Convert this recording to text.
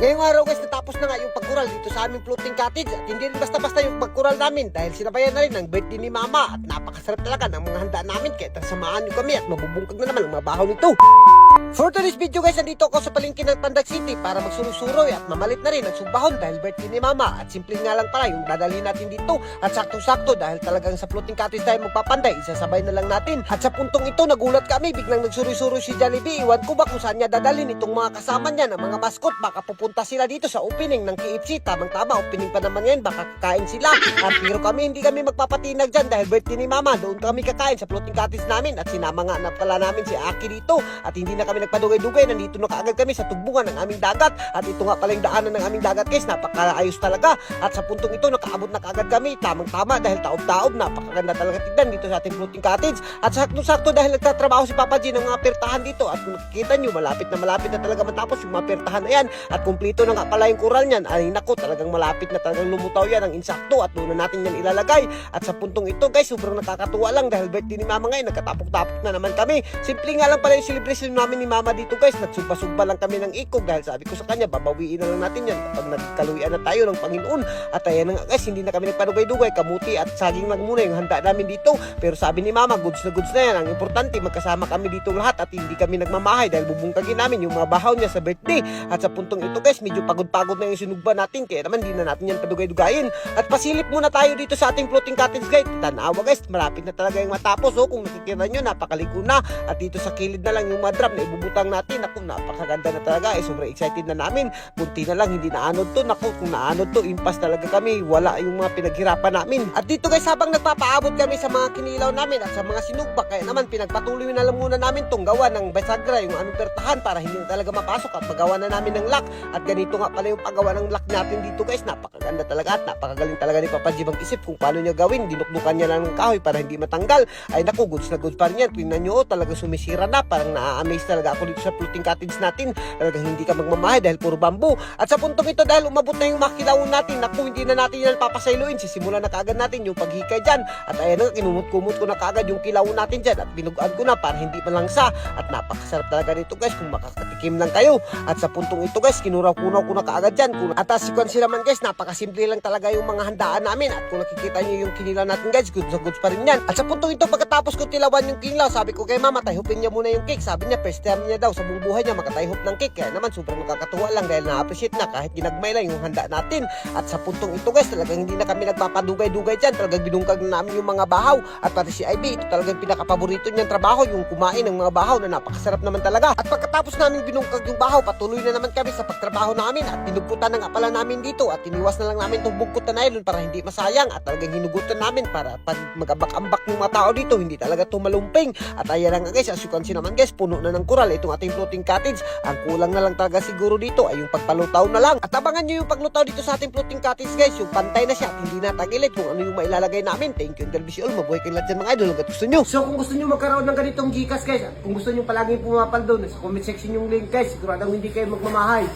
Ngayong araw guys, natapos na nga yung pagkural dito sa aming floating cottage at hindi rin basta-basta yung pagkural namin dahil sinabayan na rin ng birthday ni Mama at napakasarap talaga ng mga handa namin kaya samahan nyo kami at mabubungkag na naman ang mga bahaw nito. For today's video guys, nandito ako sa palengke ng Pandak City para magsurusuroy at mamalit na rin ang sumbahon dahil birthday ni Mama at simple nga lang pala yung dadalhin natin dito at sakto-sakto dahil talagang sa floating cottage tayo magpapanday, isasabay na lang natin. At sa puntong ito nagulat kami, biglang nagsuroy-suroy si Jollibee, iwan ko ba kung saan niya dadalhin itong mga kasama niya ng mga mascot, baka pupunta sila dito sa opening ng KFC, tamang-tama opening pa naman ngayon, baka kakain sila. At pero kami hindi kami magpapatinag dyan dahil birthday ni Mama, doon kami kakain sa floating cottage namin at sinama nga na pala namin si Aki dito at hindi na kami nagpadugay-dugay, nandito na kaagad kami sa tugbugan ng aming dagat at ito nga pala yung daanan ng aming dagat guys, napakaayos talaga at sa puntong ito nakaabot na kaagad kami, tamang-tama dahil taob-taob, napakaganda talaga tignan dito sa ating floating cottage at sakto-sakto dahil nagtatrabaho si Papa G ng mga pertahan dito at kung nakikita nyo malapit na talaga matapos yung mga pertahan na yan at kumplito na nga pala yung kural niyan, ay nako talagang malapit na talagang lumutaw yan ang insakto at doon na natin yan ilalagay at sa puntong ito guys sobrang nakakatuwa lang dahil birthday ni Mama ngayon, nagkatapok-tapok na naman kami, simple nga lang pala yung celebration namin ni Mama dito guys, nagsumba-sumba lang kami ng ikog dahil sabi ko sa kanya babawiin na lang natin yan kapag nagkaluyan na tayo ng Panginoon at ayan nga guys, hindi na kami nagpadugay-dugay, kamuti at saging lang muna yung handa namin dito pero sabi ni Mama goods na yan, ang importante magkasama kami dito lahat at hindi kami nagmamahay dahil bubungkagin namin yung mga bahaw niya sa birthday at sa puntong ito guys medyo pagod-pagod na yung sinugba natin kaya naman hindi na natin yan padugay-dugayin at pasilip muna tayo dito sa ating floating cottage guys, tanawa guys malapit na talaga yung matapos kung nakikita nyo napakaliko na at dito sa kilid na lang yung mga drum na ibubutang natin, ako napakaganda na talaga sobrang excited na namin, bunti na lang hindi naanod to, naku kung naanod to impas talaga kami, wala yung mga pinaghirapan namin at dito guys habang nagpapaabot kami sa mga kinilaw namin at sa mga sinugba kaya naman pinagpatuloy na lang muna namin tong gawa ng bisagra yung aming pertahan para hindi na talaga mapasok at magawa na namin ng lock at ganito nga pala yung paggawa ng lock natin dito guys, napakaganda talaga at napakagaling talaga ni Papa G mag-isip kung paano niya gawin, dinukdukan niya lang ng kahoy para hindi matanggal, ay naku goods na goods pa rin yan, tingnan nyo talaga sumisira na, parang na-amaze talaga ako dito sa floating cottage natin, talagang hindi ka magmamahay dahil puro bamboo at sa puntong ito dahil umabot na yung makilawon natin, naku hindi na natin yan papasailuin, sisimulan na kaagad natin yung paghikay dyan at ayan nga kinumot-kumot ko na kaagad yung kilawon natin dyan at binugaan ko na para hindi malangsa at napakasarap talaga nito guys kung makakatikim lang kayo at sa puntong ito guys kinuraw-kunaw ko na kaagad dyan at as you can see naman guys napakasimple lang talaga yung mga handaan namin at kung nakikita nyo yung kinilaw natin guys goods na goods pa rin yan at sa puntong ito pagkatapos ko tilawan yung kinilaw sabi ko kay Mama tayhupin niya muna yung cake, sabi niya first time niya daw sa buong buhay niya makatayhop ng cake kaya naman sobrang nakakatuwa lang dahil na-appreciate na kahit ginagmay lang yung handa natin at sa puntong ito guys talagang hindi na kami nagpapadugay-dugay dyan, talagang binungkag na namin yung mga bahaw at pati si Ivy ito talagang pinakapaborito niyang trabaho yung kumain ng mga bahaw na napakasarap naman talaga at pagkatapos namin binungkag yung bahaw patuloy na naman kami sa pagtrabaho namin at pinugkutan na nga pala namin dito at iniwas na lang namin itong bungkut na nylon para hindi masayang at talagang hinugutan namin para pag mag-ambak-ambak yung mga tao dito hindi talaga tumalumping at ayan nga guys as you can see naman guys puno na ng kural itong ating floating cottage, ang kulang na lang talaga siguro dito ay yung pagpalutaw na lang at abangan nyo yung paglutaw dito sa ating floating cottage guys, yung pantay na siya at hindi na tagilid kung ano yung mailalagay namin. Thank you and God bless you all, mabuhay kayo lahat dyan mga idol hanggat gusto nyo. So kung gusto nyo magkaroon ng ganitong Gcash guys at kung gusto nyo palaging pumapal doon sa comment section yung link guys, siguradang hindi kayo magmamahay.